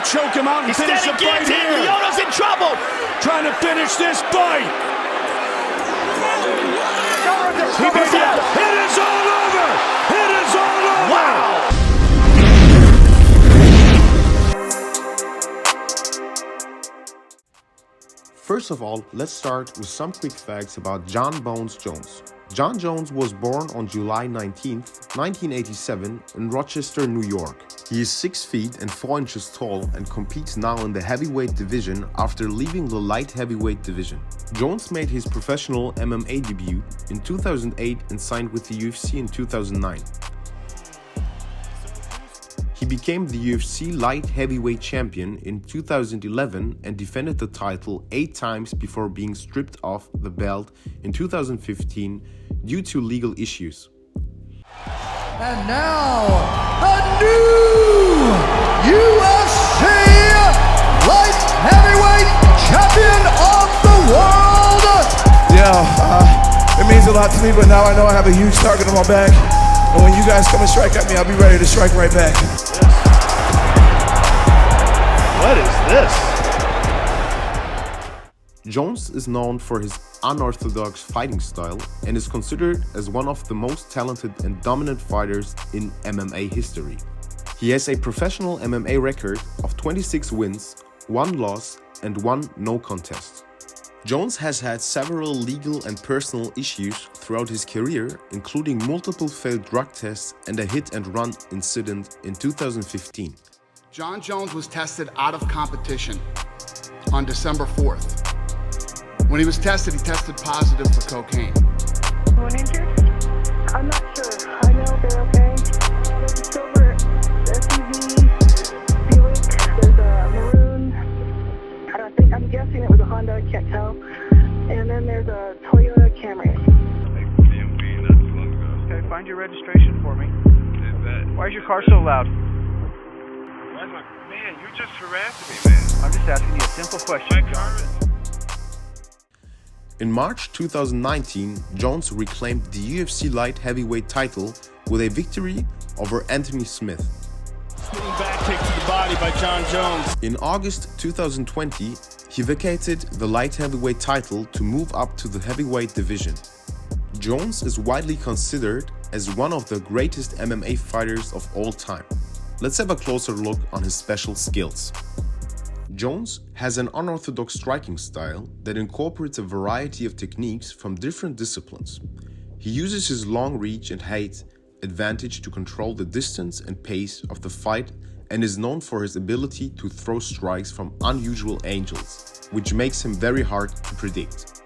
choke him out and Instead, finish the he fight gets him. here. Lyoto's in trouble. Trying to finish this fight. He goes out. It is all over. It is all over. Wow. First of all, let's start with some quick facts about Jon Bones Jones. Jon Jones was born on July 19, 1987 in Rochester, New York. He is 6 feet and 4 inches tall and competes now in the heavyweight division after leaving the light heavyweight division. Jones made his professional MMA debut in 2008 and signed with the UFC in 2009. He became the UFC light heavyweight champion in 2011 and defended the title 8 times before being stripped off the belt in 2015 due to legal issues. And now, a new UFC light heavyweight champion of the world! Yeah, it means a lot to me, but now I know I have a huge target on my back. And when you guys come and strike at me, I'll be ready to strike right back. What is this? Jones is known for his unorthodox fighting style and is considered as one of the most talented and dominant fighters in MMA history. He has a professional MMA record of 26 wins, 1 loss, and 1 no contest. Jones has had several legal and personal issues throughout his career, including multiple failed drug tests and a hit-and-run incident in 2015. Jon Jones was tested out of competition on December 4th. When he was tested, he tested positive for cocaine. One injured? I'm not sure. I know they're okay. There's a silver SUV, Buick, there's a maroon. I'm guessing it was a Honda, I can't tell. And then there's a Toyota Camry. Okay, find your registration for me. Why is your car so loud? Man, you're just harassing me, man. I'm just asking you a simple question, John. In March 2019, Jones reclaimed the UFC light heavyweight title with a victory over Anthony Smith. Spinning back kick to the body by Jon Jones. In August 2020, he vacated the light heavyweight title to move up to the heavyweight division. Jones is widely considered as one of the greatest MMA fighters of all time. Let's have a closer look on his special skills. Jones has an unorthodox striking style that incorporates a variety of techniques from different disciplines. He uses his long reach and height advantage to control the distance and pace of the fight and is known for his ability to throw strikes from unusual angles, which makes him very hard to predict.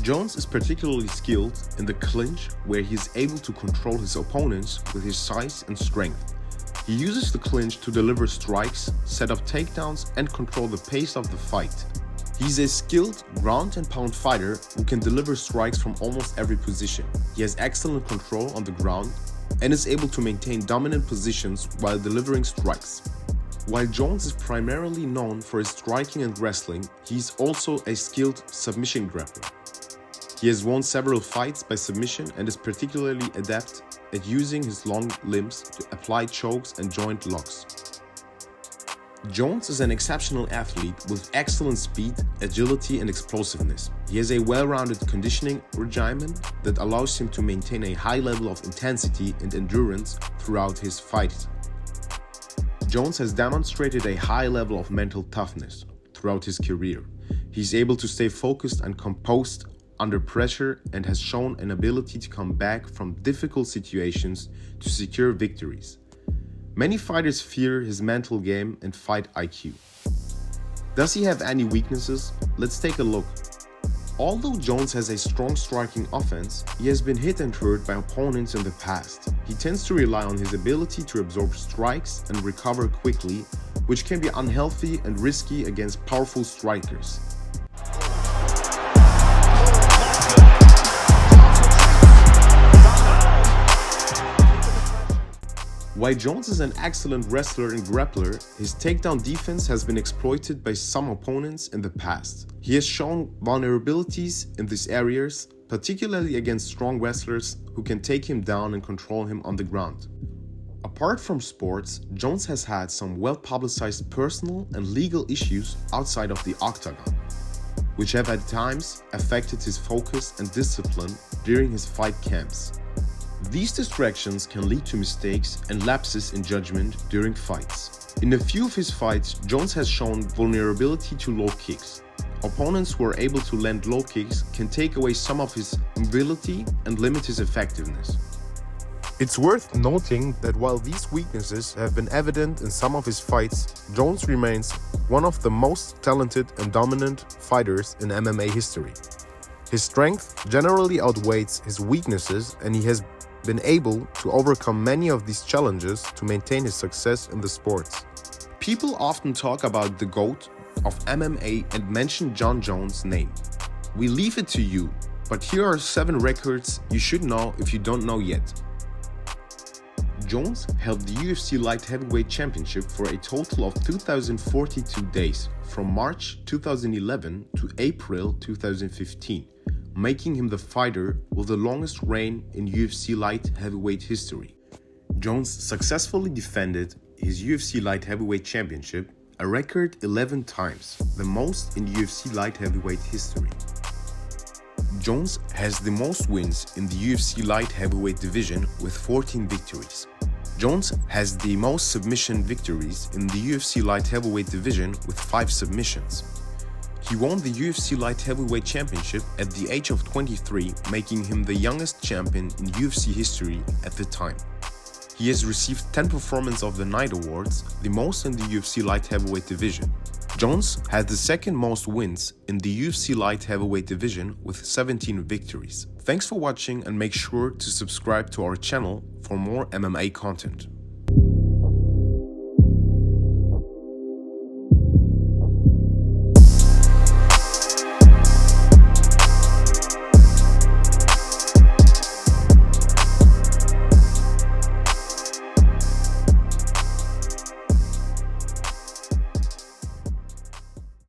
Jones is particularly skilled in the clinch, where he is able to control his opponents with his size and strength. He uses the clinch to deliver strikes, set up takedowns, and control the pace of the fight. He's a skilled ground and pound fighter who can deliver strikes from almost every position. He has excellent control on the ground and is able to maintain dominant positions while delivering strikes. While Jones is primarily known for his striking and wrestling, he is also a skilled submission grappler. He has won several fights by submission and is particularly adept at using his long limbs to apply chokes and joint locks. Jones is an exceptional athlete with excellent speed, agility, and explosiveness. He has a well-rounded conditioning regimen that allows him to maintain a high level of intensity and endurance throughout his fights. Jones has demonstrated a high level of mental toughness throughout his career. He's able to stay focused and composed under pressure and has shown an ability to come back from difficult situations to secure victories. Many fighters fear his mental game and fight IQ. Does he have any weaknesses? Let's take a look. Although Jones has a strong striking offense, he has been hit and hurt by opponents in the past. He tends to rely on his ability to absorb strikes and recover quickly, which can be unhealthy and risky against powerful strikers. While Jones is an excellent wrestler and grappler, his takedown defense has been exploited by some opponents in the past. He has shown vulnerabilities in these areas, particularly against strong wrestlers who can take him down and control him on the ground. Apart from sports, Jones has had some well-publicized personal and legal issues outside of the octagon, which have at times affected his focus and discipline during his fight camps. These distractions can lead to mistakes and lapses in judgment during fights. In a few of his fights, Jones has shown vulnerability to low kicks. Opponents who are able to land low kicks can take away some of his mobility and limit his effectiveness. It's worth noting that while these weaknesses have been evident in some of his fights, Jones remains one of the most talented and dominant fighters in MMA history. His strength generally outweighs his weaknesses, and he has been able to overcome many of these challenges to maintain his success in the sports. People often talk about the GOAT of MMA and mention Jon Jones' name. We leave it to you, but here are 7 records you should know if you don't know yet. Jones held the UFC Light Heavyweight Championship for a total of 2,042 days, from March 2011 to April 2015, making him the fighter with the longest reign in UFC Light Heavyweight history. Jones successfully defended his UFC Light Heavyweight Championship a record 11 times, the most in UFC Light Heavyweight history. Jones has the most wins in the UFC Light Heavyweight division with 14 victories. Jones has the most submission victories in the UFC Light Heavyweight division with 5 submissions. He won the UFC Light Heavyweight Championship at the age of 23, making him the youngest champion in UFC history at the time. He has received 10 Performance of the Night awards, the most in the UFC Light Heavyweight division. Jones had the second most wins in the UFC Light Heavyweight division with 17 victories. Thanks for watching, and make sure to subscribe to our channel for more MMA content.